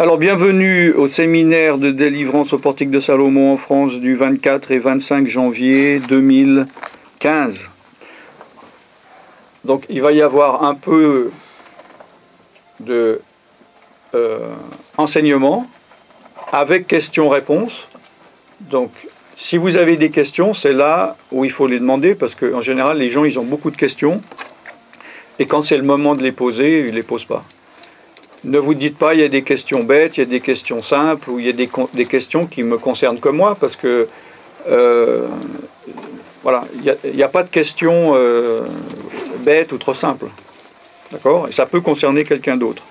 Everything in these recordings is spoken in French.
Alors, bienvenue au séminaire de délivrance au Portique de Salomon en France du 24 et 25 janvier 2015. Donc, il va y avoir un peu de enseignement avec questions-réponses. Donc, si vous avez des questions, c'est là où il faut les demander parce qu'en général, les gens, ils ont beaucoup de questions. Et quand c'est le moment de les poser, ils ne les posent pas. Ne vous dites pas, il y a des questions bêtes, il y a des questions simples, ou il y a des questions qui me concernent que moi, parce que, voilà, il n'y a pas de questions bêtes ou trop simples. D'accord? Et ça peut concerner quelqu'un d'autre.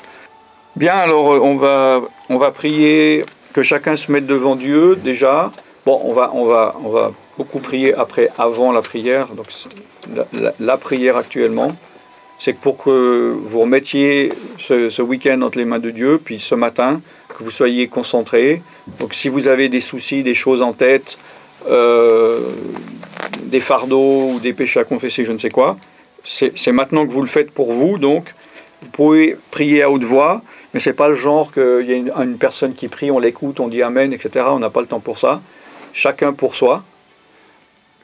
Bien, alors on va prier, que chacun se mette devant Dieu, déjà. Bon, on va beaucoup prier avant la prière, donc la prière actuellement. C'est pour que vous remettiez ce week-end entre les mains de Dieu, puis ce matin, que vous soyez concentrés. Donc si vous avez des soucis, des choses en tête, des fardeaux ou des péchés à confesser, je ne sais quoi, c'est maintenant que vous le faites pour vous. Donc vous pouvez prier à haute voix, mais ce n'est pas le genre qu'il y a une personne qui prie, on l'écoute, on dit Amen, etc. On n'a pas le temps pour ça. Chacun pour soi.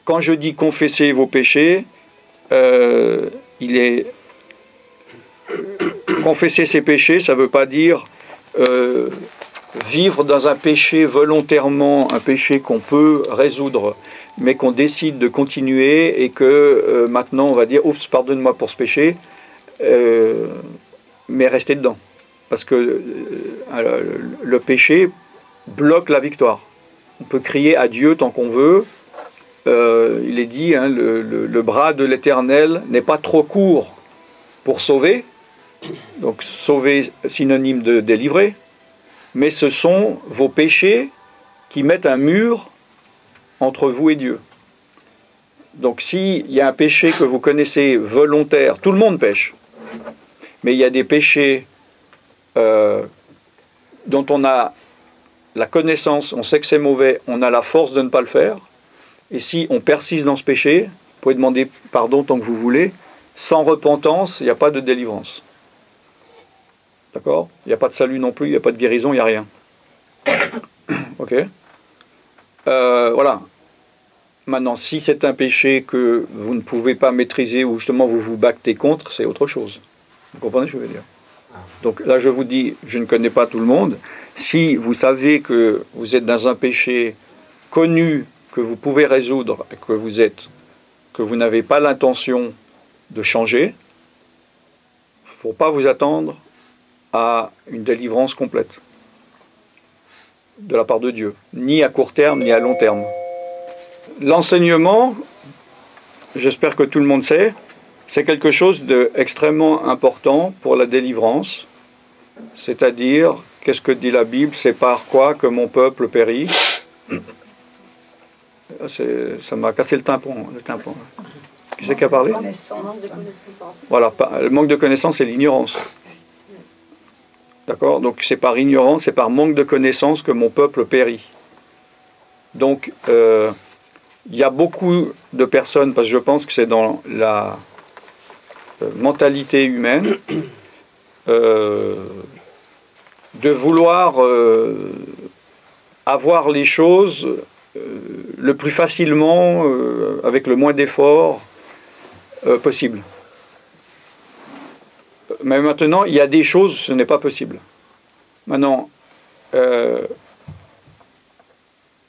Quand je dis confessez vos péchés, confesser ses péchés, ça ne veut pas dire vivre dans un péché volontairement, un péché qu'on peut résoudre, mais qu'on décide de continuer et que maintenant on va dire oups, pardonne-moi pour ce péché, mais restez dedans. Parce que le péché bloque la victoire. On peut crier à Dieu tant qu'on veut. Il est dit, hein, le bras de l'Éternel n'est pas trop court pour sauver. Donc sauver, synonyme de délivrer. Mais ce sont vos péchés qui mettent un mur entre vous et Dieu. Donc s'il y a un péché que vous connaissez volontaire, tout le monde pêche. Mais il y a des péchés dont on a la connaissance, on sait que c'est mauvais, on a la force de ne pas le faire. Et si on persiste dans ce péché, vous pouvez demander pardon tant que vous voulez, sans repentance, il n'y a pas de délivrance. D'accord? Il n'y a pas de salut non plus, il n'y a pas de guérison, il n'y a rien. Ok? Voilà. Maintenant, si c'est un péché que vous ne pouvez pas maîtriser ou justement vous vous battez contre, c'est autre chose. Vous comprenez ce que je veux dire? Donc là, je vous dis, je ne connais pas tout le monde. Si vous savez que vous êtes dans un péché connu, que vous pouvez résoudre, que vous n'avez pas l'intention de changer, il ne faut pas vous attendre à une délivrance complète de la part de Dieu, ni à court terme, ni à long terme. L'enseignement, j'espère que tout le monde sait, c'est quelque chose d'extrêmement important pour la délivrance, c'est-à-dire, qu'est-ce que dit la Bible? C'est par quoi que mon peuple périt. Ça m'a cassé le tympan. Qui c'est qui a parlé? Voilà, le manque de connaissance, c'est l'ignorance. D'accord? Donc c'est par ignorance, c'est par manque de connaissance que mon peuple périt. Donc il y a beaucoup de personnes, parce que je pense que c'est dans la mentalité humaine, de vouloir avoir les choses le plus facilement, avec le moins d'efforts possible. Mais maintenant, il y a des choses, ce n'est pas possible. Maintenant,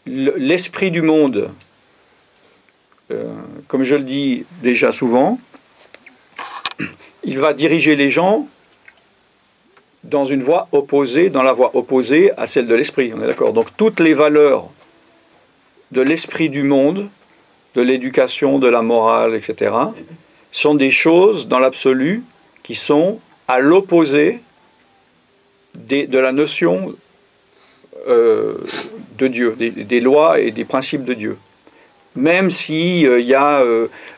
l'esprit du monde, comme je le dis déjà souvent, il va diriger les gens dans une voie opposée, dans la voie opposée à celle de l'esprit, on est d'accord? Donc toutes les valeurs de l'esprit du monde, de l'éducation, de la morale, etc., sont des choses, dans l'absolu, qui sont à l'opposé de la notion de Dieu, des lois et des principes de Dieu. Même s'il y a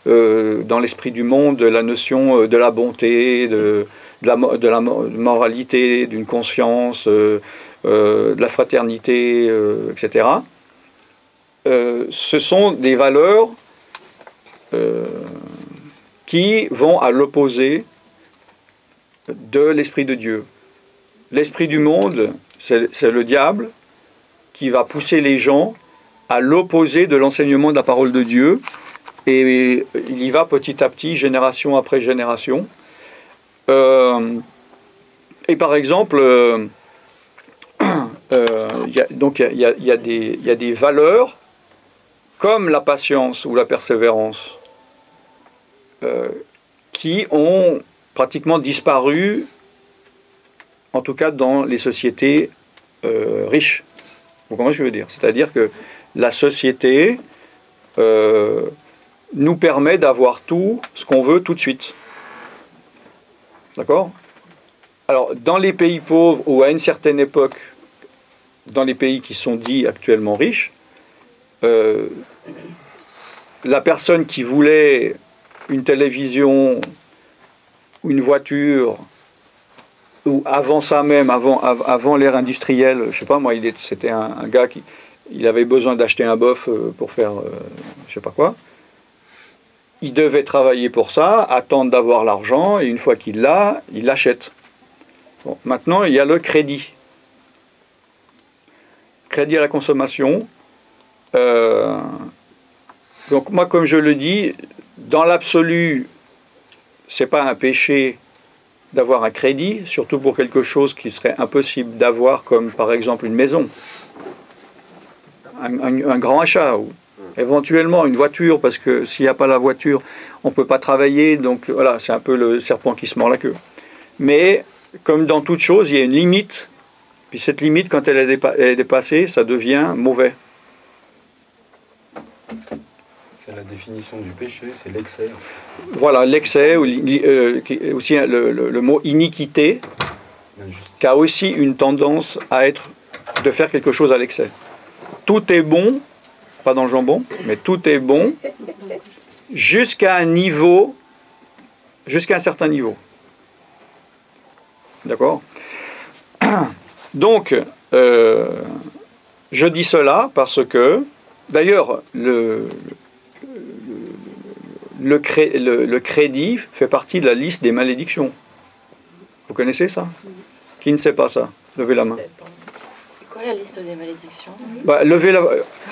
dans l'esprit du monde la notion de la bonté, de la moralité, d'une conscience, de la fraternité, etc., ce sont des valeurs qui vont à l'opposé de l'Esprit de Dieu. l'esprit du monde, c'est le diable qui va pousser les gens à l'opposé de l'enseignement de la parole de Dieu. Et il y va petit à petit, génération après génération. Et par exemple, il y a des valeurs comme la patience ou la persévérance qui ont pratiquement disparu, en tout cas dans les sociétés riches. Vous comprenez ce que je veux dire? C'est-à-dire que la société nous permet d'avoir tout ce qu'on veut tout de suite. D'accord? Alors, dans les pays pauvres ou à une certaine époque, dans les pays qui sont dits actuellement riches, la personne qui voulait une télévision ou une voiture, ou avant ça même, avant l'ère industrielle, je sais pas moi, c'était un gars qui il avait besoin d'acheter un bœuf pour faire je sais pas quoi. Il devait travailler pour ça, attendre d'avoir l'argent, et une fois qu'il l'a, il l'achète. Bon, maintenant, il y a le crédit. Crédit à la consommation. Donc moi, comme je le dis, dans l'absolu, c'est pas un péché d'avoir un crédit, surtout pour quelque chose qui serait impossible d'avoir, comme par exemple une maison, un grand achat, ou éventuellement une voiture, parce que s'il n'y a pas la voiture, on ne peut pas travailler, donc voilà, c'est un peu le serpent qui se mord la queue. Mais, comme dans toute chose, il y a une limite, puis cette limite, quand elle est dépassée, ça devient mauvais. C'est la définition du péché, c'est l'excès. Voilà, l'excès, aussi le mot iniquité, qui a aussi une tendance à de faire quelque chose à l'excès. Tout est bon, pas dans le jambon, mais tout est bon jusqu'à un niveau, jusqu'à un certain niveau. D'accord? Donc, je dis cela parce que, d'ailleurs, le crédit fait partie de la liste des malédictions. Vous connaissez ça? Qui ne sait pas ça? Levez la main. C'est quoi la liste des malédictions? Bah,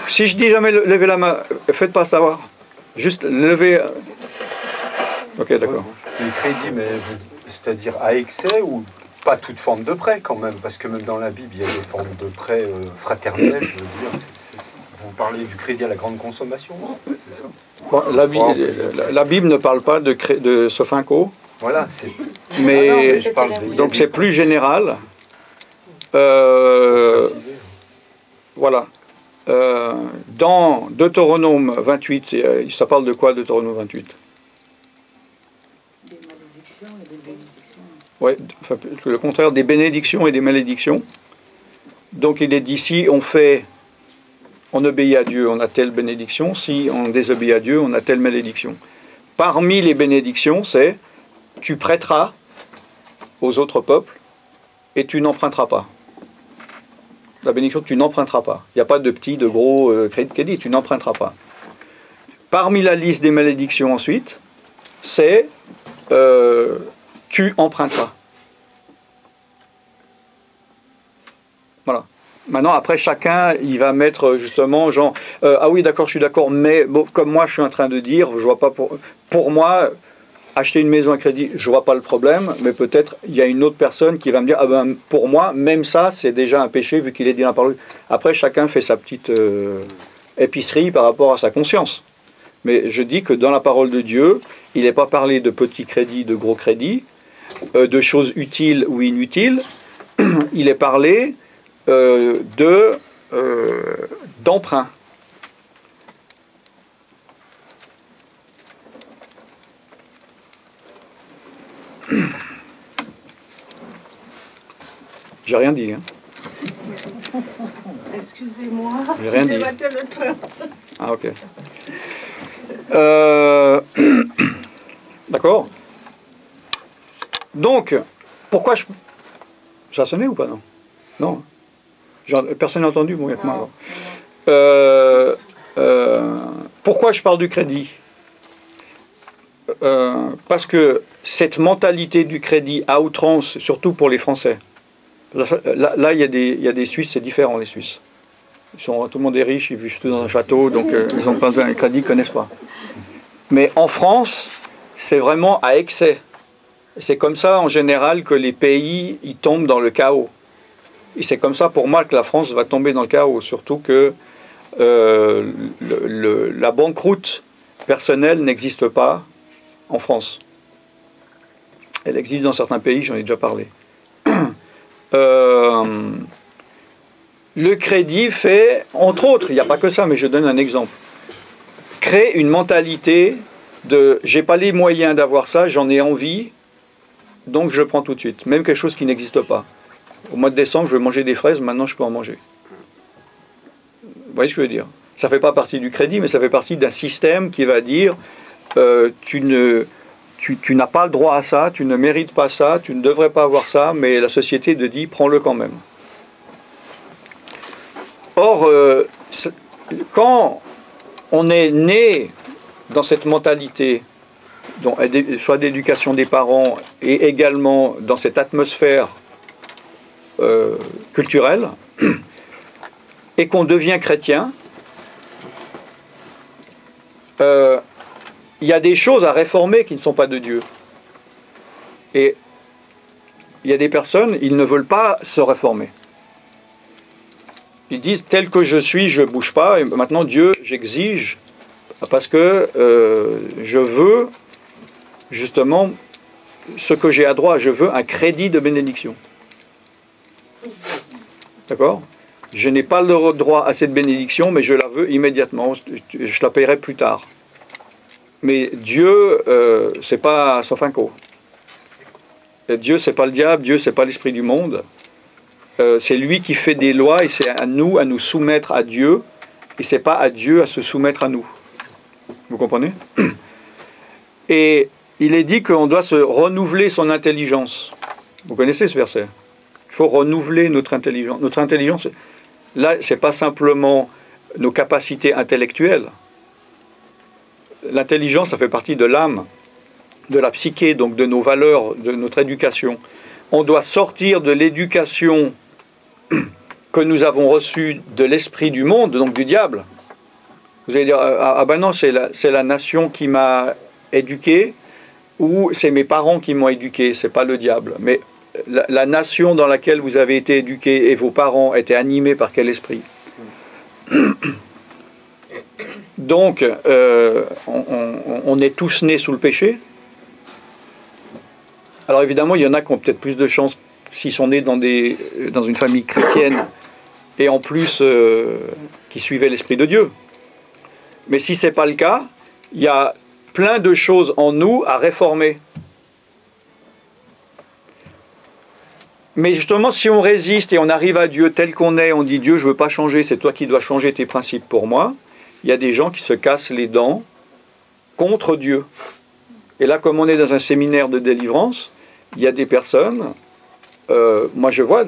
si je dis jamais levez la main, faites pas savoir. Juste levez. Ok, d'accord. Le crédit, mais c'est-à-dire à excès ou pas toute forme de prêt quand même? Parce que même dans la Bible, il y a des formes de prêt fraternels, je veux dire. Vous parlez du crédit à la grande consommation, c'est ça? Bon, la Bible ne parle pas de Sofinco. Voilà, mais non, donc c'est plus général. Voilà. Dans Deutéronome 28, ça parle de quoi, Deutéronome 28? Des malédictions et des bénédictions. Oui, le contraire des bénédictions et des malédictions. Donc il est dit, si on obéit à Dieu, on a telle bénédiction. Si on désobéit à Dieu, on a telle malédiction. Parmi les bénédictions, c'est tu prêteras aux autres peuples et tu n'emprunteras pas. La bénédiction, tu n'emprunteras pas. Il n'y a pas de petit, de gros crédit, tu n'emprunteras pas. Parmi la liste des malédictions ensuite, c'est tu emprunteras. Voilà. Maintenant, après, chacun, il va mettre justement, genre, ah oui, d'accord, je suis d'accord, mais bon, comme moi, je suis en train de dire, je vois pas pour moi, acheter une maison à crédit, je vois pas le problème, mais peut-être il y a une autre personne qui va me dire, ah ben, pour moi, même ça, c'est déjà un péché vu qu'il est dit dans la parole. Après, chacun fait sa petite épicerie par rapport à sa conscience. Mais je dis que dans la parole de Dieu, il n'est pas parlé de petits crédits, de gros crédits, de choses utiles ou inutiles. Il est parlé d'emprunt. J'ai rien dit. Hein. Excusez-moi. J'ai rien dit. J'ai raté le train. Ah, ok. D'accord. Donc, pourquoi je... Ça a sonné ou pas, non? Non. Personne n'a entendu, bon, il y a que moi. Pourquoi je parle du crédit? Parce que cette mentalité du crédit à outrance, surtout pour les Français, Là, il y a des Suisses, c'est différent, les Suisses. Tout le monde est riche, ils vivent tous dans un château, donc ils ont pas besoin d'un crédit, ils ne connaissent pas. Mais en France, c'est vraiment à excès. C'est comme ça, en général, que les pays ils tombent dans le chaos. Et c'est comme ça, pour moi, que la France va tomber dans le chaos. Surtout que la banqueroute personnelle n'existe pas en France. Elle existe dans certains pays, j'en ai déjà parlé. Le crédit fait, entre autres, il n'y a pas que ça, mais je donne un exemple, crée une mentalité de « j'ai pas les moyens d'avoir ça, j'en ai envie, donc je prends tout de suite », même quelque chose qui n'existe pas. Au mois de décembre, je veux manger des fraises, maintenant je peux en manger. Vous voyez ce que je veux dire? Ça ne fait pas partie du crédit, mais ça fait partie d'un système qui va dire tu n'as pas le droit à ça, tu ne mérites pas ça, tu ne devrais pas avoir ça, mais la société te dit prends-le quand même. Or, quand on est né dans cette mentalité, soit d'éducation des parents et également dans cette atmosphère culturelle, et qu'on devient chrétien, il y a des choses à réformer qui ne sont pas de Dieu. Et il y a des personnes, ils ne veulent pas se réformer. Ils disent, tel que je suis, je ne bouge pas, et maintenant Dieu, j'exige, parce que je veux justement ce que j'ai à droit, je veux un crédit de bénédiction. D'accord? Je n'ai pas le droit à cette bénédiction, mais je la veux immédiatement, je la paierai plus tard. Mais Dieu, c'est pas Sofinco. Dieu, c'est pas le diable, Dieu, c'est pas l'esprit du monde. C'est lui qui fait des lois et c'est à nous soumettre à Dieu et c'est pas à Dieu à se soumettre à nous. Vous comprenez? Et il est dit qu'on doit se renouveler son intelligence. Vous connaissez ce verset? Il faut renouveler notre intelligence. Notre intelligence, là, c'est pas simplement nos capacités intellectuelles. L'intelligence, ça fait partie de l'âme, de la psyché, donc de nos valeurs, de notre éducation. On doit sortir de l'éducation que nous avons reçue de l'esprit du monde, donc du diable. Vous allez dire, ah ben non, c'est la nation qui m'a éduqué, ou c'est mes parents qui m'ont éduqué, c'est pas le diable. Mais la nation dans laquelle vous avez été éduqué et vos parents étaient animés par quel esprit? Donc, on est tous nés sous le péché. Alors évidemment, il y en a qui ont peut-être plus de chance s'ils sont nés dans une famille chrétienne et en plus qui suivaient l'Esprit de Dieu. Mais si ce n'est pas le cas, il y a plein de choses en nous à réformer. Mais justement, si on résiste et on arrive à Dieu tel qu'on est, on dit « Dieu, je ne veux pas changer, c'est toi qui dois changer tes principes pour moi », il y a des gens qui se cassent les dents contre Dieu. Et là, comme on est dans un séminaire de délivrance, il y a des personnes, moi je vois,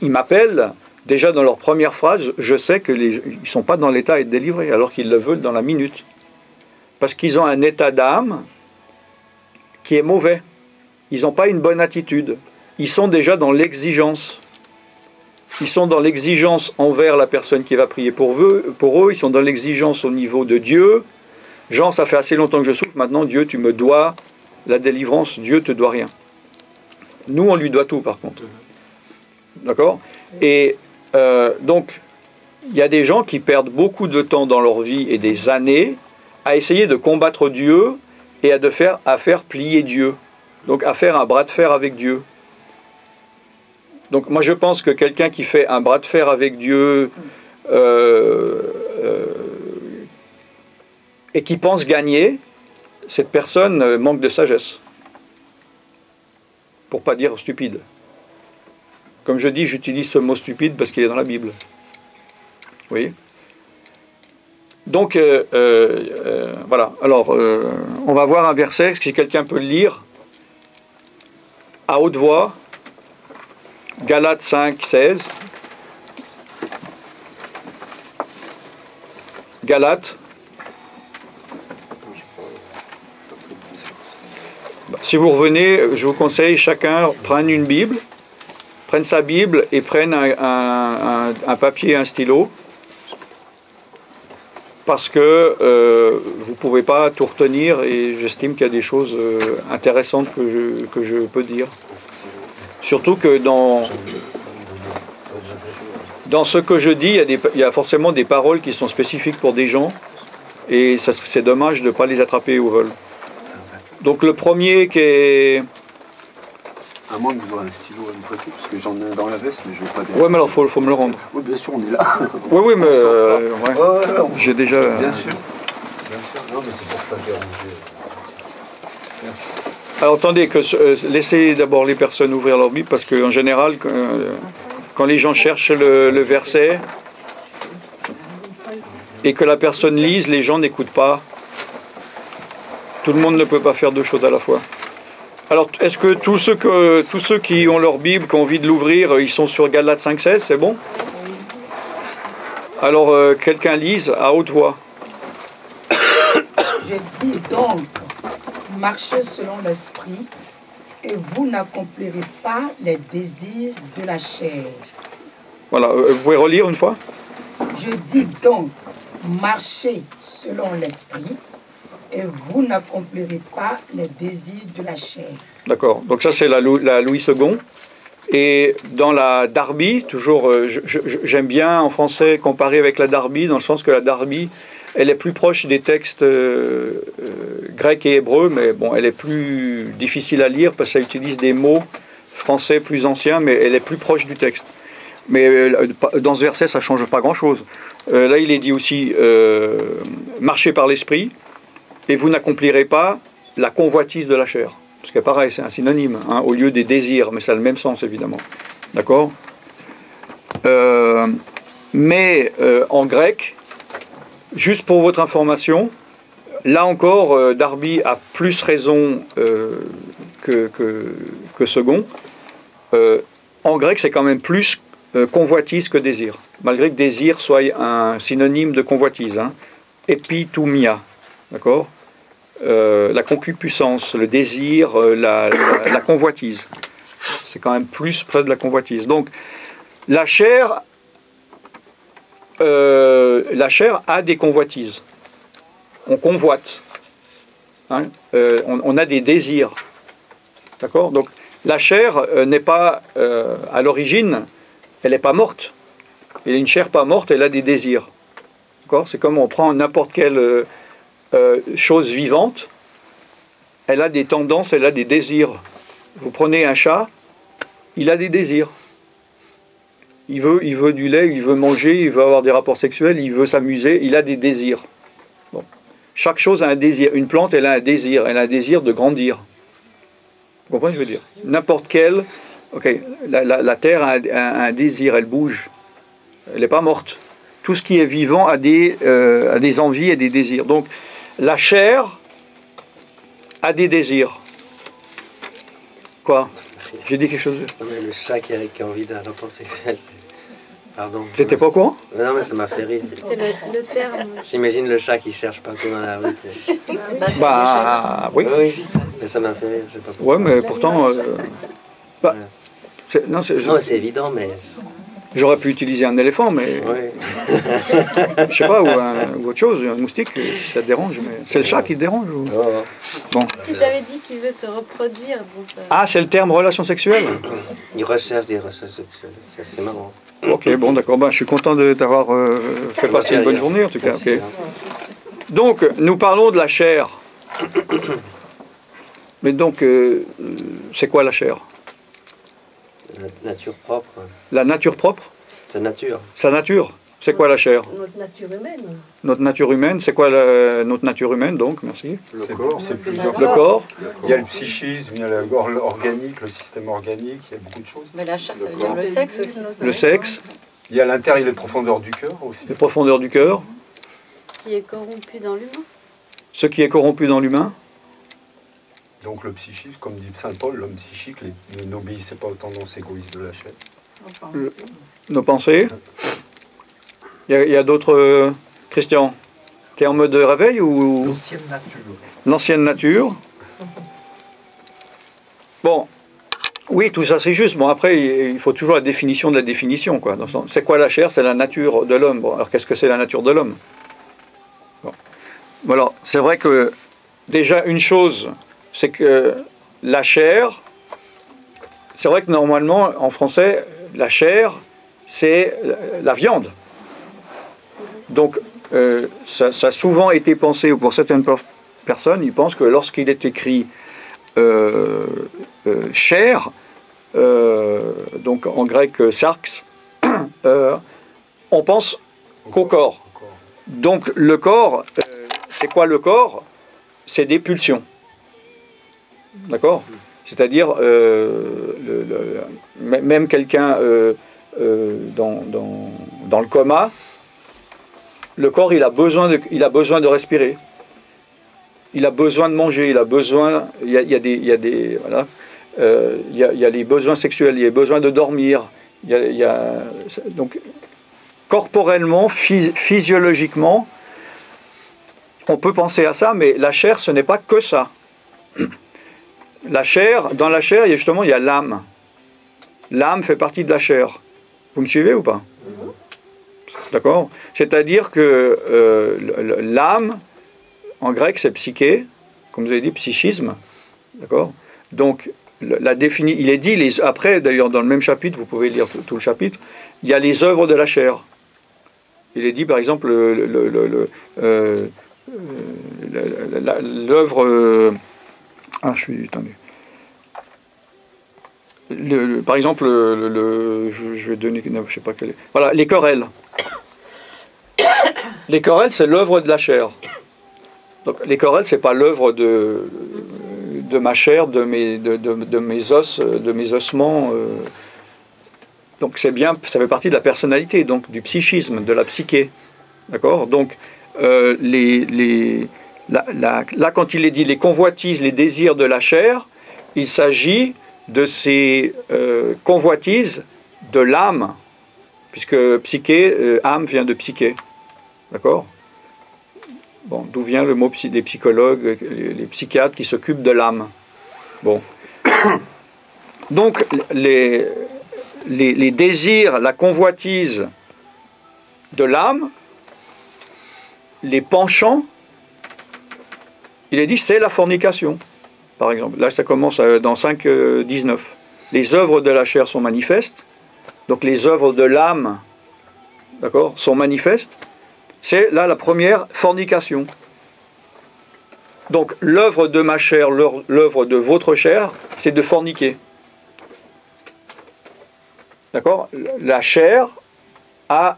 ils m'appellent, déjà dans leur première phrase, je sais qu'ils ne sont pas dans l'état d'être délivrés, alors qu'ils le veulent dans la minute. Parce qu'ils ont un état d'âme qui est mauvais. Ils n'ont pas une bonne attitude. Ils sont déjà dans l'exigence. Ils sont dans l'exigence envers la personne qui va prier pour eux. Ils sont dans l'exigence au niveau de Dieu. Genre, ça fait assez longtemps que je souffre, maintenant Dieu, tu me dois la délivrance, Dieu te doit rien. Nous, on lui doit tout, par contre. D'accord? Et donc, il y a des gens qui perdent beaucoup de temps dans leur vie et des années à essayer de combattre Dieu et à faire plier Dieu. Donc, à faire un bras de fer avec Dieu. Donc, moi, je pense que quelqu'un qui fait un bras de fer avec Dieu et qui pense gagner, cette personne manque de sagesse. Pour ne pas dire stupide. Comme je dis, j'utilise ce mot stupide parce qu'il est dans la Bible. Vous voyez? Donc, voilà. Alors, on va voir un verset, si quelqu'un peut le lire, à haute voix. Galates 5, 16. Galates. Si vous revenez, je vous conseille, chacun prenne une Bible, prenne sa Bible et prenne un papier et un stylo. Parce que vous ne pouvez pas tout retenir et j'estime qu'il y a des choses intéressantes que je peux dire. Surtout que dans ce que je dis, il y a forcément des paroles qui sont spécifiques pour des gens et c'est dommage de ne pas les attraper au vol. Donc le premier qui est... À moins que vous aurez un stylo à me prêter, parce que j'en ai un dans la veste, mais je ne veux pas... Ouais, mais alors faut me le rendre. Oui, bien sûr, on est là. Oui, mais j'ai déjà... Bien sûr. Non, mais c'est pour pas déranger. Alors attendez, laissez d'abord les personnes ouvrir leur Bible, parce qu'en général, quand les gens cherchent le verset et que la personne lise, les gens n'écoutent pas. Tout le monde ne peut pas faire deux choses à la fois. Alors, est-ce que tous ceux qui ont leur Bible, qui ont envie de l'ouvrir, ils sont sur Galates 5,16, c'est bon? Alors, quelqu'un lise à haute voix. Je dis donc, marchez selon l'esprit, et vous n'accomplirez pas les désirs de la chair. Voilà, vous pouvez relire une fois? Je dis donc, marchez selon l'esprit, et vous n'accomplirez pas les désirs de la chair. D'accord, donc ça c'est la Louis II. Et dans la Darby, toujours, j'aime bien en français comparer avec la Darby, dans le sens que la Darby, elle est plus proche des textes grecs et hébreux, mais bon, elle est plus difficile à lire parce que ça utilise des mots français plus anciens, mais elle est plus proche du texte. Mais dans ce verset, ça ne change pas grand-chose. Là, il est dit aussi, marchez par l'esprit, et vous n'accomplirez pas la convoitise de la chair. Parce que pareil, c'est un synonyme, hein, au lieu des désirs, mais ça a le même sens, évidemment. D'accord? Mais en grec, juste pour votre information, là encore, Darby a plus raison que Second. En grec, c'est quand même plus convoitise que désir. Malgré que désir soit un synonyme de convoitise. Hein. Epithumia. D'accord? La concupiscence, le désir, la convoitise. C'est quand même plus près de la convoitise. Donc, la chair a des convoitises. On convoite. Hein? On a des désirs. D'accord? Donc, la chair n'est pas, à l'origine, elle n'est pas morte. Elle est une chair pas morte, elle a des désirs. D'accord? C'est comme on prend n'importe quelle chose vivante, elle a des tendances, elle a des désirs. Vous prenez un chat, il a des désirs. Il veut du lait, il veut manger, il veut avoir des rapports sexuels, il veut s'amuser, il a des désirs. Bon. Chaque chose a un désir. Une plante, elle a un désir de grandir. Vous comprenez ce que je veux dire? N'importe quelle... Ok, la terre a un désir, elle bouge. Elle n'est pas morte. Tout ce qui est vivant a des envies et des désirs. Donc, la chair a des désirs. Quoi? J'ai dit quelque chose? Le chat qui a envie d'un rapport sexuel, pardon. J'étais pas au courant? Non, mais ça m'a fait rire. C'est le terme. J'imagine le chat qui cherche partout dans la rue. Bah, oui. Oui, mais ça m'a fait rire, je sais pas pourquoi. Ouais, mais pourtant... non, c'est évident, mais... J'aurais pu utiliser un éléphant, mais... Oui. Je sais pas, ou autre chose, un moustique, ça dérange, mais... C'est le chat qui te dérange ou... Bon. Si tu avais dit qu'il veut se reproduire, bon ça... Ah, c'est le terme relation sexuelle? Il recherche des relations sexuelles, c'est marrant. Ok, bon, d'accord, je suis content de t'avoir fait passer une bonne journée, en tout cas. Okay. Donc, nous parlons de la chair. Mais donc, c'est quoi la chair? La nature propre. La nature propre? Sa nature. Sa nature. C'est quoi la chair? Notre nature humaine. Notre nature humaine, c'est quoi notre nature humaine, donc? Merci. Le corps, c'est plusieurs. Le corps. Il y a le psychisme, il y a l'organique, le système organique, il y a beaucoup de choses. Mais la chair, ça veut dire le sexe aussi. Le sexe. Il y a l'intérieur et les profondeurs du cœur aussi. Les profondeurs du cœur. Qui est corrompu dans l'humain. Ce qui est corrompu dans l'humain. Donc le psychisme, comme dit saint Paul, l'homme psychique n'obéissait pas aux tendances égoïstes de la chair. Nos pensées. Il y a d'autres... Christian, terme de réveil ou... L'ancienne nature. L'ancienne nature. Bon, Oui, tout ça c'est juste. Bon, après, il faut toujours la définition de la définition, quoi. C'est quoi la chair? C'est la nature de l'homme. Bon, alors qu'est-ce que c'est la nature de l'homme? Bon. Alors, c'est vrai que déjà une chose, c'est que la chair, c'est vrai que normalement en français, la chair, c'est la viande. Donc, ça a souvent été pensé, ou pour certaines personnes, ils pensent que lorsqu'il est écrit chair, donc en grec sarx, on pense qu'au corps. Donc le corps, c'est quoi le corps? C'est des pulsions. D'accord? C'est-à-dire, même quelqu'un dans le coma, le corps, il a besoin de respirer. Il a besoin de manger, il a besoin, il y a des voilà, il y a les besoins sexuels, il y a besoin de dormir, donc corporellement, physiologiquement, on peut penser à ça, mais la chair, ce n'est pas que ça. La chair, dans la chair, justement, il y a l'âme. L'âme fait partie de la chair. Vous me suivez ou pas? D'accord? C'est-à-dire que l'âme, en grec, c'est psyché, comme vous avez dit, psychisme. D'accord? Donc, il est dit, après, d'ailleurs, dans le même chapitre, vous pouvez lire tout le chapitre, il y a les œuvres de la chair. Il est dit, par exemple, l'œuvre... attendez. Par exemple, je vais donner... Je sais pas quelle... Voilà, les querelles. Les querelles, c'est l'œuvre de la chair. Donc, les querelles, c'est pas l'œuvre de ma chair, de mes os, de mes ossements. Donc c'est bien, ça fait partie de la personnalité, donc du psychisme, de la psyché. D'accord? Donc là, quand il est dit les convoitises, les désirs de la chair, il s'agit de ces convoitises de l'âme, puisque psyché, âme vient de psyché. D'accord? Bon, d'où vient le mot des psychologues, les psychiatres qui s'occupent de l'âme. Bon. Donc, les désirs, la convoitise de l'âme, les penchants, il est dit, c'est la fornication. Par exemple, là, ça commence dans 5.19. Les œuvres de la chair sont manifestes, donc les œuvres de l'âme, d'accord, sont manifestes. C'est là la première fornication. Donc l'œuvre de ma chair, l'œuvre de votre chair, c'est de forniquer. D'accord? La chair a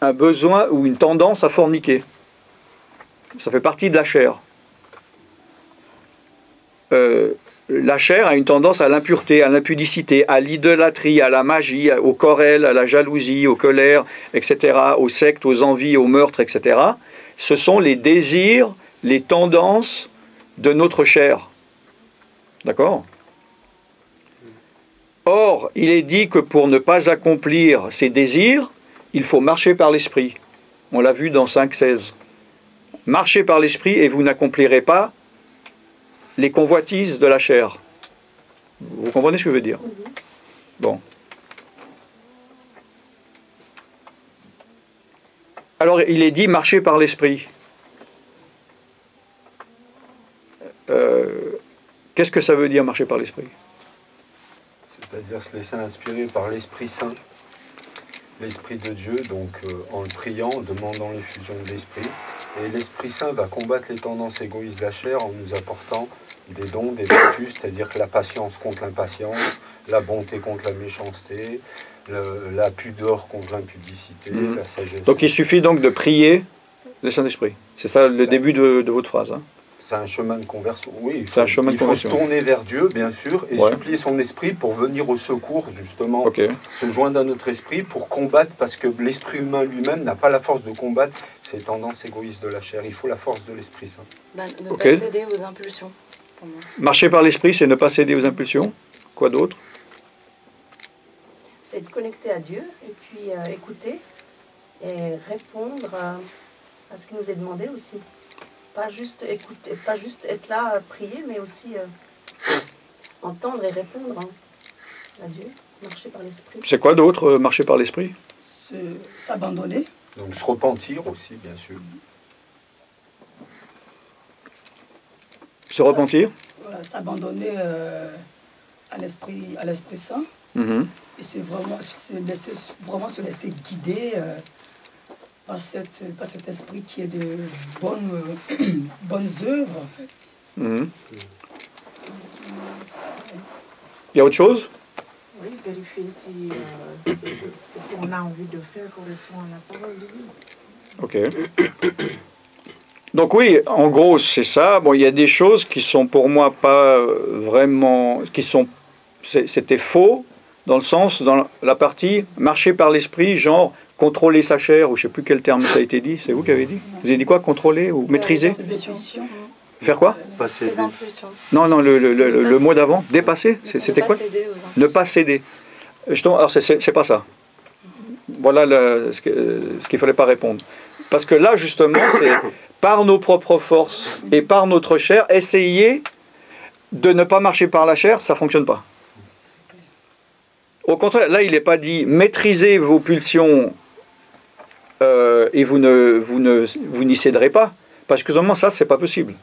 un besoin ou une tendance à forniquer. Ça fait partie de la chair. La chair a une tendance à l'impureté, à l'impudicité, à l'idolâtrie, à la magie, aux querelles, à la jalousie, aux colères, etc., aux sectes, aux envies, aux meurtres, etc. Ce sont les désirs, les tendances de notre chair. D'accord? Or, il est dit que pour ne pas accomplir ces désirs, il faut marcher par l'esprit. On l'a vu dans 5.16. Marchez par l'esprit et vous n'accomplirez pas les convoitises de la chair. Vous comprenez ce que je veux dire? Bon. Alors, il est dit marcher par l'esprit. Qu'est-ce que ça veut dire marcher par l'esprit? C'est-à-dire se laisser inspirer par l'Esprit Saint, l'Esprit de Dieu, donc en le priant, en demandant l'effusion de l'Esprit. Et l'Esprit Saint va combattre les tendances égoïstes de la chair en nous apportant des dons, des vertus, c'est-à-dire que la patience contre l'impatience, la bonté contre la méchanceté, la pudeur contre l'impudicité, la sagesse. Donc il suffit donc de prier le Saint-Esprit. C'est ça le début de votre phrase. Hein. C'est un chemin de conversion, oui. C'est un chemin de conversion. Il faut se tourner vers Dieu, bien sûr, et supplier son esprit pour venir au secours, justement, se joindre à notre esprit pour combattre, parce que l'esprit humain lui-même n'a pas la force de combattre ces tendances égoïstes de la chair. Il faut la force de l'Esprit Saint. Ne pas céder aux impulsions. Marcher par l'esprit, c'est ne pas céder aux impulsions. Quoi d'autre? C'est de connecter à Dieu et puis écouter et répondre à ce qui nous est demandé aussi. Pas juste écouter, pas juste être là, prier, mais aussi entendre et répondre. Hein. à Dieu, marcher par l'esprit. C'est quoi d'autre, marcher par l'esprit? S'abandonner. Donc se repentir aussi, bien sûr. Se repentir? Voilà, s'abandonner à l'Esprit Saint. Mhm. Et c'est vraiment se laisser guider par cet esprit qui est de bonnes œuvres, en fait. Mhm. Il y a autre chose? Oui, vérifier si ce qu'on a envie de faire correspond à la parole de Dieu. Ok. Donc oui, en gros, c'est ça. Bon, il y a des choses qui sont pour moi pas vraiment... C'était faux, dans le sens, dans la partie marcher par l'esprit, genre contrôler sa chair, ou je ne sais plus quel terme ça a été dit. C'est vous qui avez dit? Vous avez dit quoi? Contrôler ou maîtriser? Faire quoi? Ses impulsions. Non, le mot d'avant. Dépasser? C'était quoi? Ne pas céder. Alors, c'est pas ça. Voilà ce qu'il ne fallait pas répondre. Parce que là, justement, c'est par nos propres forces et par notre chair, essayer de ne pas marcher par la chair, ça ne fonctionne pas. Au contraire, là, il n'est pas dit maîtrisez vos pulsions et vous n'y céderez pas. Parce que justement, ça, c'est pas possible.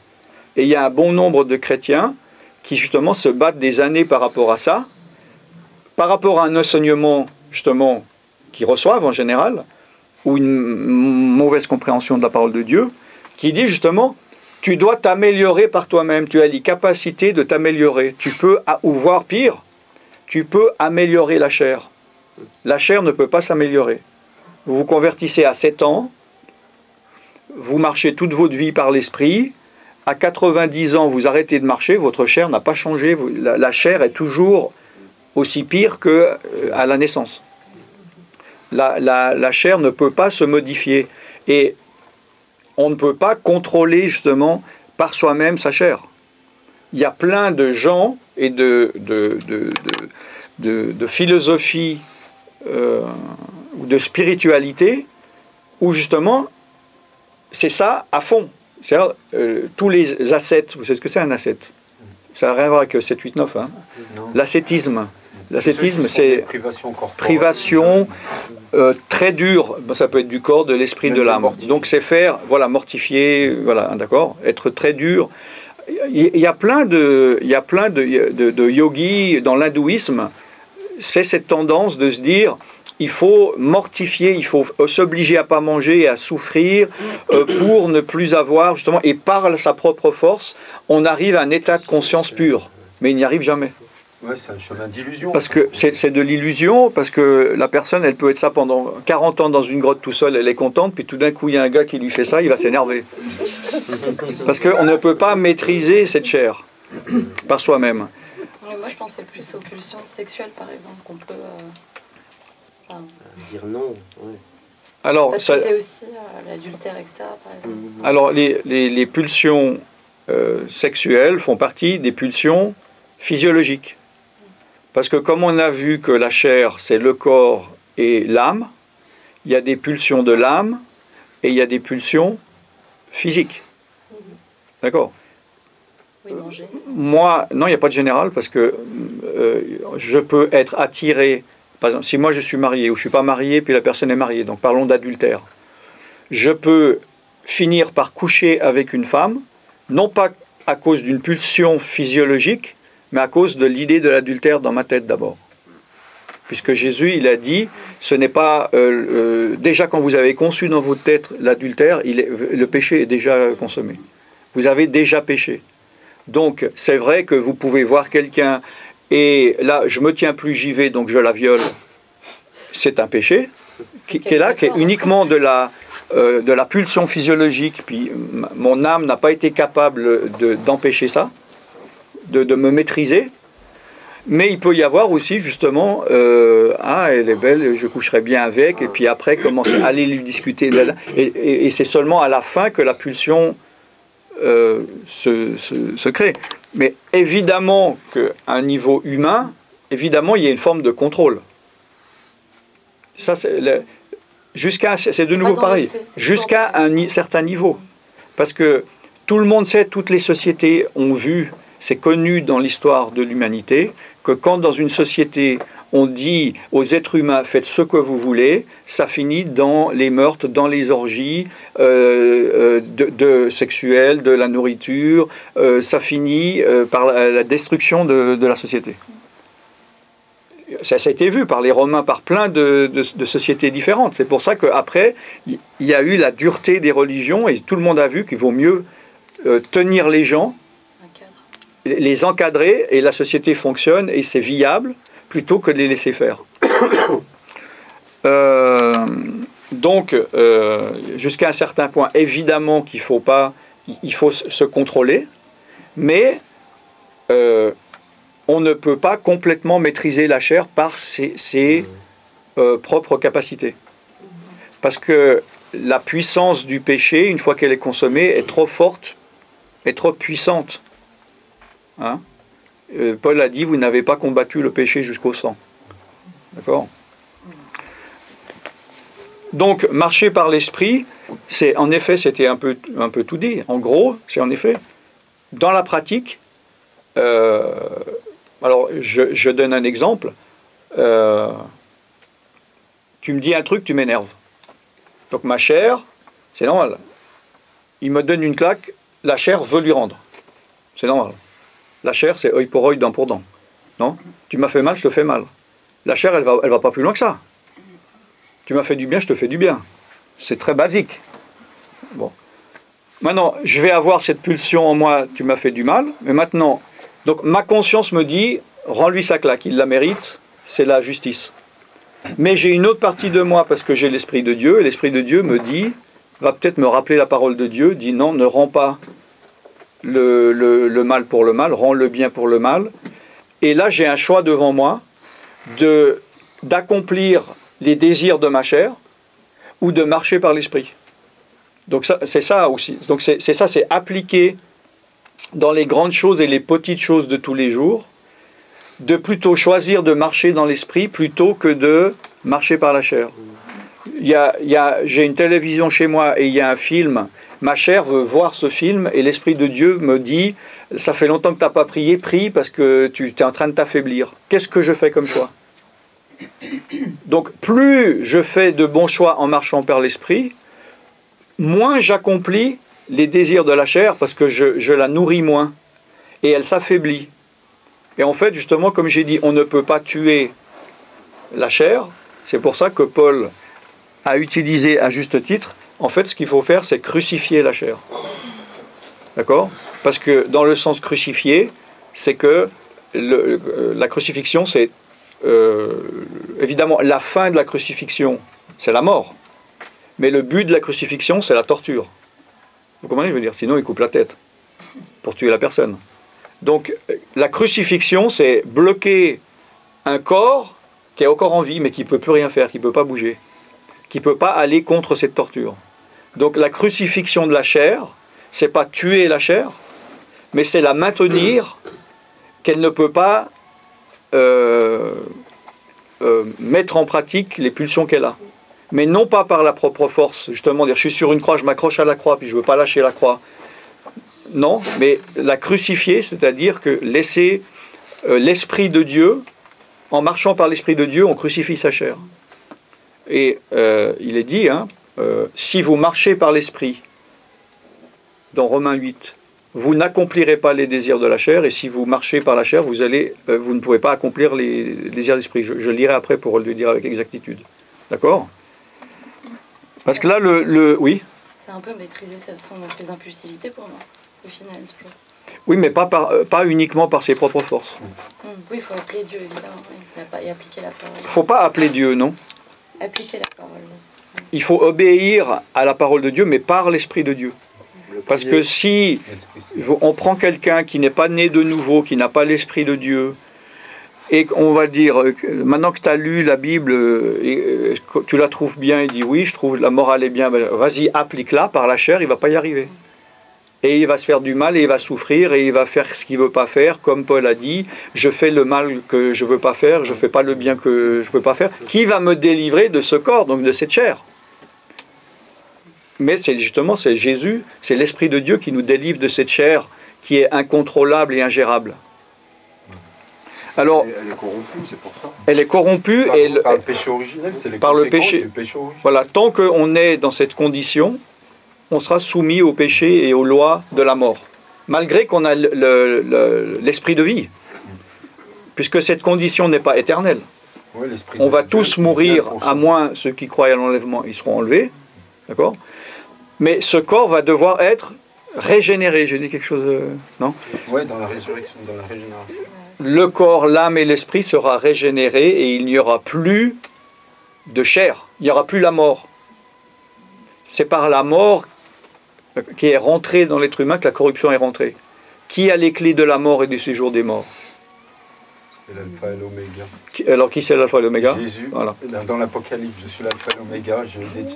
Et il y a un bon nombre de chrétiens qui, justement, se battent des années par rapport à ça, par rapport à un enseignement, justement, qu'ils reçoivent en général, ou une mauvaise compréhension de la parole de Dieu, qui dit justement, tu dois t'améliorer par toi-même, tu as les capacités de t'améliorer. Tu peux, ou voire pire, tu peux améliorer la chair. La chair ne peut pas s'améliorer. Vous vous convertissez à 7 ans, vous marchez toute votre vie par l'esprit, à 90 ans, vous arrêtez de marcher, votre chair n'a pas changé, la chair est toujours aussi pire qu'à la naissance. La chair ne peut pas se modifier et on ne peut pas contrôler justement par soi-même sa chair. Il y a plein de gens et de philosophie ou de spiritualité où justement c'est ça à fond. C'est-à-dire tous les ascètes, vous savez ce que c'est un ascète? Ça n'a rien à voir avec 7, 8, 9. Hein. L'ascétisme. L'ascétisme, c'est privation très dure. Ça peut être du corps, de l'esprit, de l'âme. Donc c'est faire, voilà, mortifier, voilà, d'accord, être très dur. Il y a plein de yogis dans l'hindouisme. C'est cette tendance de se dire, il faut mortifier, il faut s'obliger à pas manger et à souffrir pour ne plus avoir justement. Et par sa propre force, on arrive à un état de conscience pur, mais il n'y arrive jamais. Ouais, c'est un chemin d'illusion. Parce que c'est de l'illusion, parce que la personne, elle peut être ça pendant 40 ans dans une grotte tout seul, elle est contente, puis tout d'un coup, il y a un gars qui lui fait ça, il va s'énerver. Parce qu'on ne peut pas maîtriser cette chair par soi-même. Moi, je pensais plus aux pulsions sexuelles, par exemple, qu'on peut... dire non, ouais. Alors, parce que c'est aussi l'adultère, etc. Par exemple. Alors, les pulsions sexuelles font partie des pulsions physiologiques. Parce que comme on a vu que la chair, c'est le corps et l'âme, il y a des pulsions de l'âme et il y a des pulsions physiques. D'accord? Oui, manger. Moi, non, il n'y a pas de général parce que je peux être attiré. Par exemple, si moi je suis marié ou je ne suis pas marié, puis la personne est mariée, donc parlons d'adultère. Je peux finir par coucher avec une femme, non pas à cause d'une pulsion physiologique, mais à cause de l'idée de l'adultère dans ma tête d'abord. Puisque Jésus, il a dit, ce n'est pas... déjà quand vous avez conçu dans votre tête l'adultère, le péché est déjà consommé. Vous avez déjà péché. Donc, c'est vrai que vous pouvez voir quelqu'un... Et là, je me tiens plus, j'y vais, donc je la viole. C'est un péché qui est là, qui est uniquement de la pulsion physiologique. Puis mon âme n'a pas été capable d'empêcher ça, de me maîtriser. Mais il peut y avoir aussi, justement, elle est belle, je coucherai bien avec, et puis après, commencer à aller lui discuter. Et c'est seulement à la fin que la pulsion se crée. Mais évidemment qu'à un niveau humain, évidemment, il y a une forme de contrôle. Ça, c'est de nouveau pareil. Jusqu'à un certain niveau. Parce que tout le monde sait, toutes les sociétés ont vu, c'est connu dans l'histoire de l'humanité, que quand dans une société, on dit aux êtres humains, faites ce que vous voulez, ça finit dans les meurtres, dans les orgies sexuelles, de la nourriture, ça finit par la destruction de la société. Ça a été vu par les Romains, par plein de sociétés différentes. C'est pour ça qu'après, il y a eu la dureté des religions et tout le monde a vu qu'il vaut mieux tenir les gens, les encadrer et la société fonctionne et c'est viable plutôt que de les laisser faire. Donc, jusqu'à un certain point, évidemment qu'il faut se contrôler, mais on ne peut pas complètement maîtriser la chair par ses propres capacités. Parce que la puissance du péché, une fois qu'elle est consommée, est trop forte, est trop puissante. Hein? Paul a dit, vous n'avez pas combattu le péché jusqu'au sang. D'accord? Donc, marcher par l'esprit, c'est en effet, c'était un peu tout dit. En gros, c'est en effet, dans la pratique, alors je donne un exemple. Tu me dis un truc, tu m'énerves. Donc ma chair, c'est normal. Il me donne une claque, la chair veut lui rendre. C'est normal. La chair, c'est œil pour œil, dent pour dent. Non? Tu m'as fait mal, je te fais mal. La chair, elle va pas plus loin que ça. Tu m'as fait du bien, je te fais du bien. C'est très basique. Bon. Maintenant, je vais avoir cette pulsion en moi, tu m'as fait du mal, mais maintenant, donc ma conscience me dit, rends-lui sa claque, il la mérite, c'est la justice. Mais j'ai une autre partie de moi, parce que j'ai l'Esprit de Dieu, et l'Esprit de Dieu me dit, va peut-être me rappeler la parole de Dieu, dit non, ne rends pas le mal pour le mal, rends le bien pour le mal. Et là, j'ai un choix devant moi d'accomplir les désirs de ma chair ou de marcher par l'esprit. Donc c'est ça aussi. Donc c'est ça, c'est appliquer dans les grandes choses et les petites choses de tous les jours, de plutôt choisir de marcher dans l'esprit plutôt que de marcher par la chair. J'ai une télévision chez moi et il y a un film. Ma chair veut voir ce film et l'Esprit de Dieu me dit, ça fait longtemps que tu n'as pas prié, prie parce que tu es en train de t'affaiblir. Qu'est-ce que je fais comme choix? Donc plus je fais de bons choix en marchant par l'Esprit, moins j'accomplis les désirs de la chair parce que je la nourris moins et elle s'affaiblit. Et en fait, justement, comme j'ai dit, on ne peut pas tuer la chair. C'est pour ça que Paul a utilisé à juste titre, en fait, ce qu'il faut faire, c'est crucifier la chair. D'accord? Parce que dans le sens crucifié, c'est que la crucifixion, c'est évidemment la fin de la crucifixion, c'est la mort. Mais le but de la crucifixion, c'est la torture. Vous comprenez, je veux dire? Sinon, il coupe la tête pour tuer la personne. Donc, la crucifixion, c'est bloquer un corps qui est encore en vie, mais qui ne peut plus rien faire, qui ne peut pas bouger, qui ne peut pas aller contre cette torture. Donc, la crucifixion de la chair, ce n'est pas tuer la chair, mais c'est la maintenir qu'elle ne peut pas mettre en pratique les pulsions qu'elle a. Mais non pas par la propre force, justement, dire je suis sur une croix, je m'accroche à la croix, puis je ne veux pas lâcher la croix. Non, mais la crucifier, c'est-à-dire que laisser l'Esprit de Dieu, en marchant par l'Esprit de Dieu, on crucifie sa chair. Et il est dit, si vous marchez par l'Esprit, dans Romains 8, vous n'accomplirez pas les désirs de la chair, et si vous marchez par la chair, vous ne pouvez pas accomplir les désirs de l'Esprit. Je lirai après pour le dire avec exactitude. D'accord? Parce que là, oui. C'est un peu maîtriser ses impulsivités pour moi, au final, toujours. Oui, mais pas uniquement par ses propres forces. Oui, il faut appeler Dieu, évidemment, et appliquer la parole. Il ne faut pas appeler Dieu, non? Appliquer la parole. Il faut obéir à la parole de Dieu, mais par l'Esprit de Dieu. Parce que si on prend quelqu'un qui n'est pas né de nouveau, qui n'a pas l'Esprit de Dieu, et on va dire, maintenant que tu as lu la Bible, et tu la trouves bien, il dit oui, je trouve la morale est bien, vas-y, applique-la par la chair, il ne va pas y arriver. Et il va se faire du mal, et il va souffrir, et il va faire ce qu'il ne veut pas faire, comme Paul a dit, je fais le mal que je ne veux pas faire, je ne fais pas le bien que je ne peux pas faire. Qui va me délivrer de ce corps, donc de cette chair? Mais c'est justement, c'est Jésus, c'est l'Esprit de Dieu qui nous délivre de cette chair qui est incontrôlable et ingérable. Alors, Elle est corrompue, c'est pour ça. elle est corrompue Par le péché originel, c'est les par le conséquences péché. du péché originel. Voilà, tant qu'on est dans cette condition, on sera soumis au péché et aux lois de la mort. Malgré qu'on a l'esprit de vie. Puisque cette condition n'est pas éternelle. Ouais, l'esprit On de va Dieu, tous il mourir, vient pour à ça. moins ceux qui croient à l'enlèvement, ils seront enlevés. D'accord? Mais ce corps va devoir être régénéré. J'ai dit quelque chose non? Ouais, dans la résurrection, dans la régénération. Le corps, l'âme et l'esprit sera régénéré et il n'y aura plus de chair. Il n'y aura plus la mort. C'est par la mort qui est rentrée dans l'être humain que la corruption est rentrée. Qui a les clés de la mort et du séjour des morts? C'est l'alpha et l'oméga. Alors qui c'est l'alpha et l'oméga? Jésus, Voilà. dans l'Apocalypse, je suis l'alpha et l'oméga,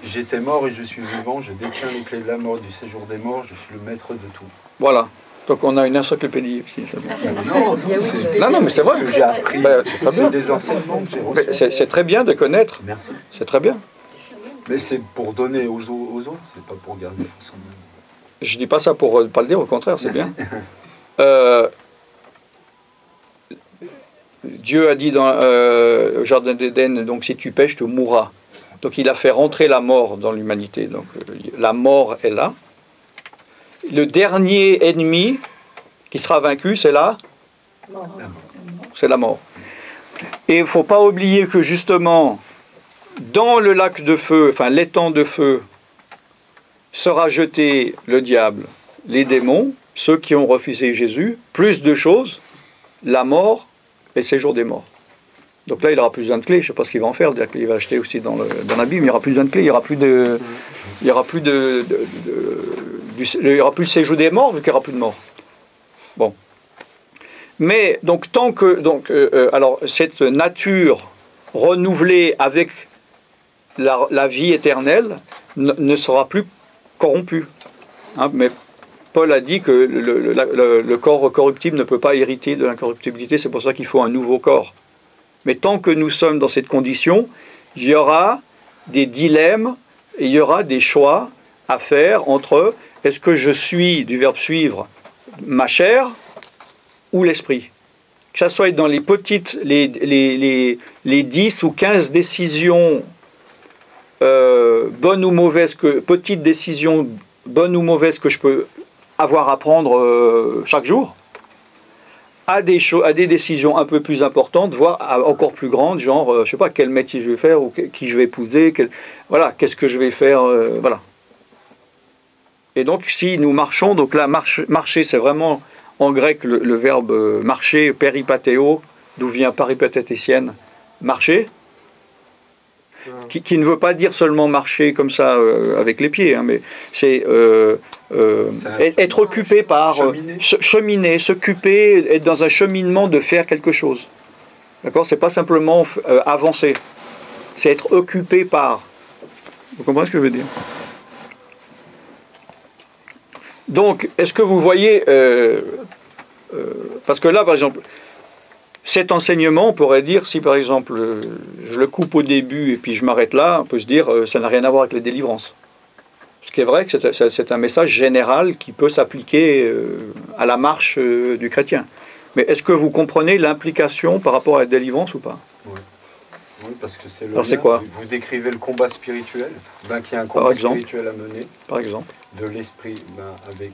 j'étais mort et je suis vivant, je détiens les clés de la mort, du séjour des morts, je suis le maître de tout. Voilà. Donc on a une encyclopédie ici. C'est bien. Non, Il y a Wikipédia. Non, non, mais c'est vrai. ce que j'ai appris, Ben, c'est très bien. c'est des enseignements que j'ai Mais reçus. c'est très bien de connaître. Merci. C'est très bien. Mais c'est pour donner aux autres, c'est pas pour garder pour soi-même. Je dis pas ça pour pas le dire, au contraire, c'est bien. Dieu a dit dans au jardin d'Éden, donc si tu pêches, tu mourras. Donc il a fait rentrer la mort dans l'humanité. Donc la mort est là. Le dernier ennemi qui sera vaincu, c'est là, c'est la mort. Et il ne faut pas oublier que justement, dans le lac de feu, enfin l'étang de feu, sera jeté le diable, les démons, ceux qui ont refusé Jésus, plus de choses, la mort et le séjour des morts. Donc là, il n'aura plus besoin de clés. Je ne sais pas ce qu'il va en faire. Il va acheter aussi dans la Bible. Il n'y aura plus besoin de clés. Il n'y aura plus de, il y aura plus il y aura plus le séjour des morts vu qu'il n'y aura plus de morts. Bon. Mais donc tant que alors cette nature renouvelée avec la vie éternelle ne sera plus corrompue. Hein, mais Paul a dit que le corps corruptible ne peut pas hériter de l'incorruptibilité, c'est pour ça qu'il faut un nouveau corps. Mais tant que nous sommes dans cette condition, il y aura des dilemmes et il y aura des choix à faire entre est-ce que je suis, du verbe suivre, ma chair ou l'esprit. Que ça soit dans les petites, les 10 ou 15 décisions bonnes ou mauvaises, petites décisions bonnes ou mauvaises que je peux avoir à prendre chaque jour, à des décisions un peu plus importantes, voire encore plus grandes, genre, je ne sais pas, quel métier je vais faire, ou qui je vais épouser, voilà, qu'est-ce que je vais faire, voilà. Et donc, si nous marchons, donc là, marcher, c'est vraiment, en grec, le verbe marcher, péripatéo, d'où vient péripatéticienne, marcher, qui ne veut pas dire seulement marcher comme ça avec les pieds, hein, mais c'est être occupé par cheminer, s'occuper, être dans un cheminement de faire quelque chose. D'accord? C'est pas simplement avancer, c'est être occupé par. Vous comprenez ce que je veux dire? Donc, est-ce que vous voyez, parce que là, par exemple, cet enseignement, on pourrait dire, si par exemple je le coupe au début et puis je m'arrête là, on peut se dire ça n'a rien à voir avec les délivrances. Ce qui est vrai que c'est un message général qui peut s'appliquer à la marche du chrétien. Mais est-ce que vous comprenez l'implication par rapport à la délivrance ou pas? Oui. Oui, parce que c'est le Alors c'est lien. quoi? Vous décrivez le combat spirituel, qu'il y a un combat spirituel à mener, par exemple, de l'esprit, avec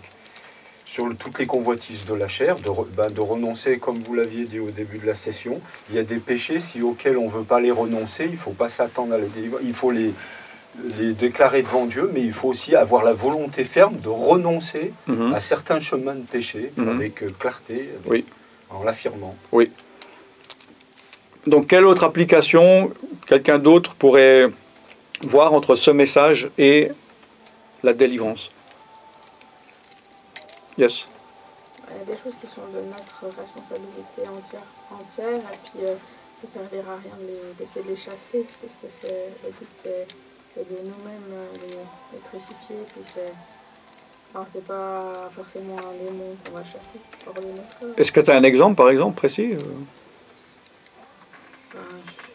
sur toutes les convoitises de la chair, de renoncer, comme vous l'aviez dit au début de la session. Il y a des péchés auxquels on ne veut pas les renoncer, il ne faut pas s'attendre à les délivrer, il faut les déclarer devant Dieu, mais il faut aussi avoir la volonté ferme de renoncer à certains chemins de péché avec clarté, en l'affirmant. Oui. Donc, quelle autre application quelqu'un d'autre pourrait voir entre ce message et la délivrance? Yes. Il y a des choses qui sont de notre responsabilité entière et puis ça ne servira à rien d'essayer de les chasser, parce que le but c'est de nous-mêmes les crucifier, puis c'est pas forcément un démon qu'on va chasser hors de notre... Est-ce que tu as un exemple, par exemple, précis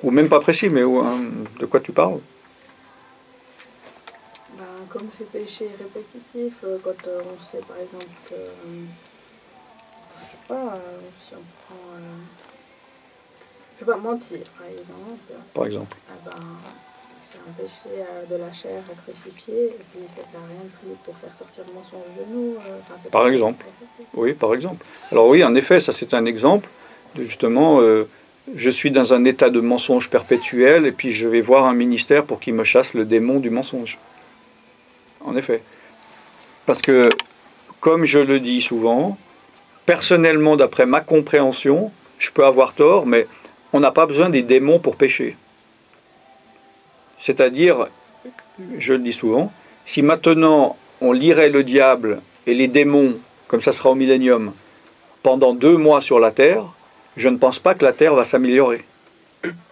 ou même pas précis, mais de quoi tu parles? Comme ces péchés répétitifs, quand on sait par exemple que, je sais pas, si on prend sais pas, mentir, par exemple. par exemple. Ah ben, c'est un péché de la chair à crucifier, et puis ça sert à rien de prier pour faire sortir le mensonge de nous. Enfin, c'est Par pas- exemple. Oui, par exemple. Alors oui, en effet, ça c'est un exemple de justement, je suis dans un état de mensonge perpétuel et puis je vais voir un ministère pour qu'il me chasse le démon du mensonge. En effet. Parce que, comme je le dis souvent, personnellement, d'après ma compréhension, je peux avoir tort, mais on n'a pas besoin des démons pour pécher. C'est-à-dire, je le dis souvent, si maintenant on lirait le diable et les démons, comme ça sera au millénium, pendant 2 mois sur la terre, je ne pense pas que la terre va s'améliorer.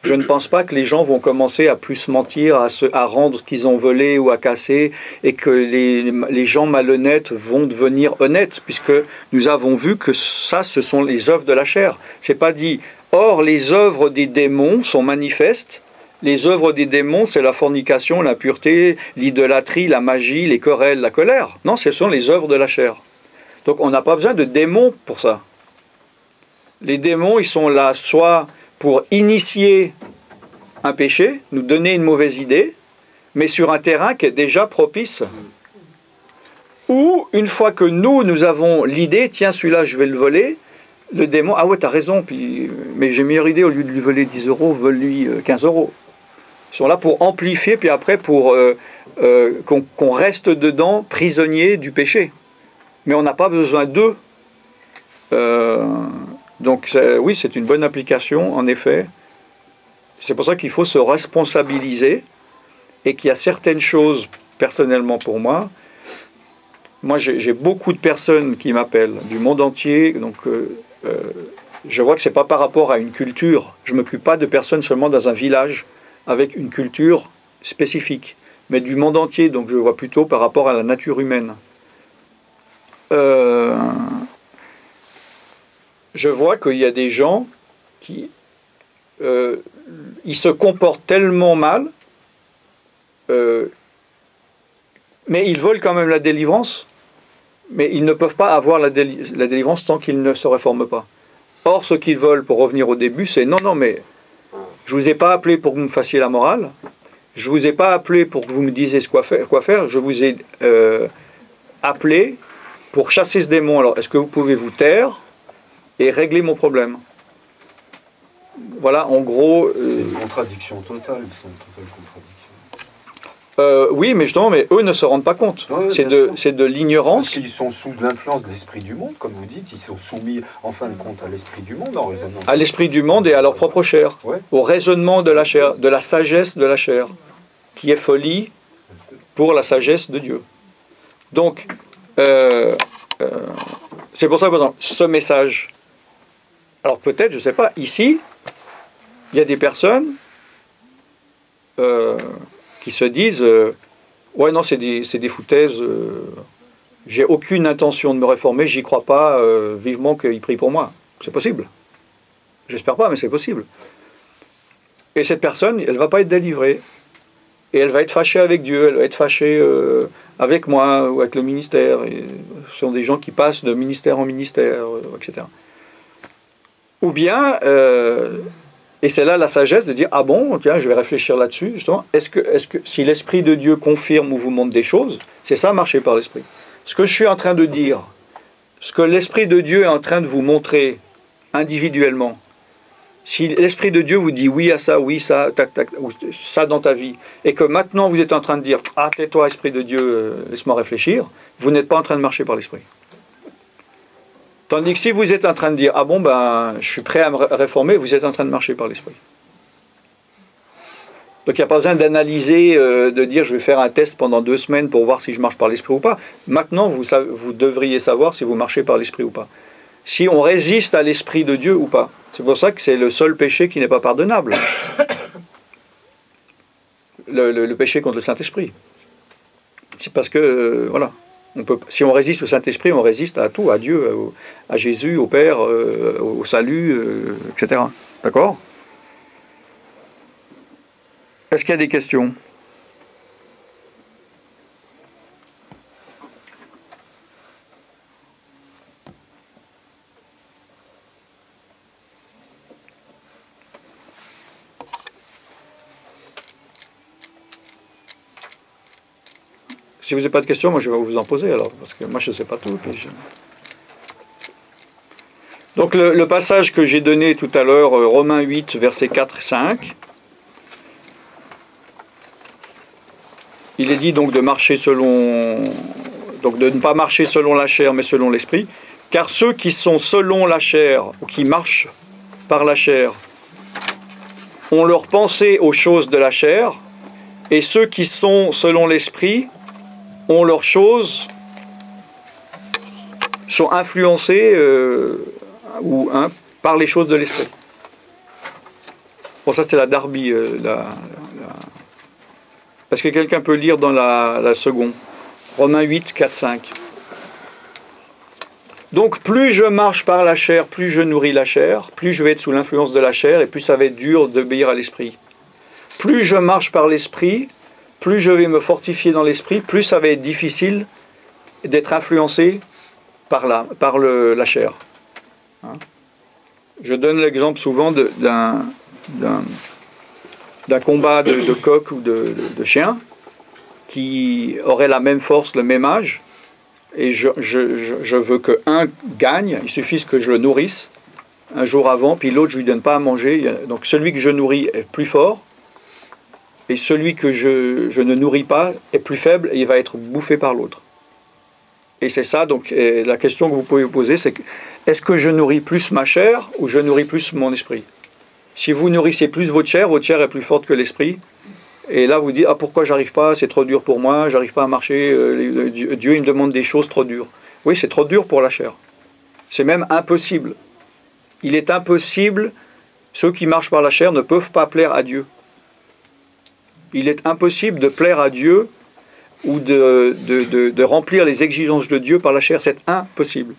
Je ne pense pas que les gens vont commencer à plus mentir, à rendre ce qu'ils ont volé ou à casser, et que les gens malhonnêtes vont devenir honnêtes, puisque nous avons vu que ça, ce sont les œuvres de la chair. C'est pas dit. Or, les œuvres des démons sont manifestes. Les œuvres des démons, c'est la fornication, l'impureté, l'idolâtrie, la magie, les querelles, la colère. Non, ce sont les œuvres de la chair. Donc, on n'a pas besoin de démons pour ça. Les démons, ils sont là soit pour initier un péché, nous donner une mauvaise idée, mais sur un terrain qui est déjà propice. Ou, une fois que nous avons l'idée, tiens, celui-là, je vais le voler, le démon, ah ouais, t'as raison, puis, mais j'ai meilleure idée, au lieu de lui voler 10 euros, vole-lui 15 euros. Ils sont là pour amplifier, puis après pour qu'on reste dedans, prisonnier du péché. Mais on n'a pas besoin d'eux. Donc oui, c'est une bonne application, en effet. C'est pour ça qu'il faut se responsabiliser et qu'il y a certaines choses, personnellement pour moi, j'ai beaucoup de personnes qui m'appellent du monde entier, donc je vois que ce n'est pas par rapport à une culture. Je ne m'occupe pas de personnes seulement dans un village avec une culture spécifique, mais du monde entier, donc je vois plutôt par rapport à la nature humaine. Je vois qu'il y a des gens qui ils se comportent tellement mal, mais ils veulent quand même la délivrance, mais ils ne peuvent pas avoir la délivrance tant qu'ils ne se réforment pas. Or, ce qu'ils veulent, pour revenir au début, c'est non, mais je ne vous ai pas appelé pour que vous me fassiez la morale, je ne vous ai pas appelé pour que vous me disiez quoi faire, je vous ai appelé pour chasser ce démon. Alors, est-ce que vous pouvez vous taire et régler mon problème? Voilà, en gros... C'est une contradiction totale, c'est une totale contradiction. Oui, mais justement, mais eux ne se rendent pas compte. Ouais, c'est bien de l'ignorance. Parce qu'ils sont sous l'influence de l'esprit du monde, comme vous dites, ils sont soumis en fin de compte à l'esprit du monde en raisonnant. À l'esprit du monde et à leur propre chair. Ouais. Au raisonnement de la chair, de la sagesse de la chair, qui est folie pour la sagesse de Dieu. Donc, c'est pour ça que, par exemple, ce message, alors peut-être, je ne sais pas, ici, il y a des personnes qui se disent ouais, non, c'est des foutaises, j'ai aucune intention de me réformer, j'y crois pas, vivement qu'ils prient pour moi. C'est possible. J'espère pas, mais c'est possible. Et cette personne, elle ne va pas être délivrée. Et elle va être fâchée avec Dieu, elle va être fâchée avec moi ou avec le ministère. Et ce sont des gens qui passent de ministère en ministère, etc. Ou bien, et c'est là la sagesse de dire, ah bon, tiens, je vais réfléchir là-dessus, justement. Est-ce que si l'Esprit de Dieu confirme ou vous montre des choses, c'est ça, marcher par l'Esprit. Ce que je suis en train de dire, ce que l'Esprit de Dieu est en train de vous montrer individuellement, si l'Esprit de Dieu vous dit oui à ça, oui, ça, tac, tac, ou ça dans ta vie, et que maintenant vous êtes en train de dire, ah, tais-toi, Esprit de Dieu, laisse-moi réfléchir, vous n'êtes pas en train de marcher par l'Esprit. Tandis que si vous êtes en train de dire, ah bon, ben, je suis prêt à me réformer, vous êtes en train de marcher par l'Esprit. Donc il n'y a pas besoin d'analyser, de dire, je vais faire un test pendant 2 semaines pour voir si je marche par l'Esprit ou pas. Maintenant, vous devriez savoir si vous marchez par l'Esprit ou pas. Si on résiste à l'Esprit de Dieu ou pas. C'est pour ça que c'est le seul péché qui n'est pas pardonnable. Le péché contre le Saint-Esprit. C'est parce que, voilà. Si on résiste au Saint-Esprit, on résiste à tout, à Dieu, à Jésus, au Père, au salut, etc. D'accord? Est-ce qu'il y a des questions? si vous n'avez pas de questions, moi je vais vous en poser alors, parce que moi je ne sais pas tout. Donc le passage que j'ai donné tout à l'heure, Romains 8, versets 4 et 5, il est dit donc de marcher donc de ne pas marcher selon la chair, mais selon l'esprit, car ceux qui sont selon la chair, ou qui marchent par la chair, ont leur pensée aux choses de la chair, et ceux qui sont selon l'esprit ont leurs choses, sont influencés par les choses de l'esprit. Bon, ça c'était la Darby. Est-ce que quelqu'un peut lire dans la seconde? Romains 8, 4, 5. Donc plus je marche par la chair, plus je nourris la chair, plus je vais être sous l'influence de la chair, et plus ça va être dur d'obéir à l'esprit. Plus je marche par l'esprit, plus je vais me fortifier dans l'esprit, plus ça va être difficile d'être influencé par la chair. Hein? Je donne l'exemple souvent d'un combat de coq ou de chien qui aurait la même force, le même âge, et je veux qu'un gagne, il suffit que je le nourrisse un jour avant, puis l'autre je ne lui donne pas à manger, donc celui que je nourris est plus fort, et celui que je ne nourris pas est plus faible, et il va être bouffé par l'autre. Et c'est ça, donc la question que vous pouvez vous poser, c'est est-ce que je nourris plus ma chair, ou je nourris plus mon esprit? Si vous nourrissez plus votre chair est plus forte que l'esprit, et là vous dites, ah pourquoi j'arrive pas, c'est trop dur pour moi, j'arrive pas à marcher, Dieu il me demande des choses trop dures. Oui, c'est trop dur pour la chair. C'est même impossible. Il est impossible, ceux qui marchent par la chair ne peuvent pas plaire à Dieu. Il est impossible de plaire à Dieu ou de remplir les exigences de Dieu par la chair, c'est impossible.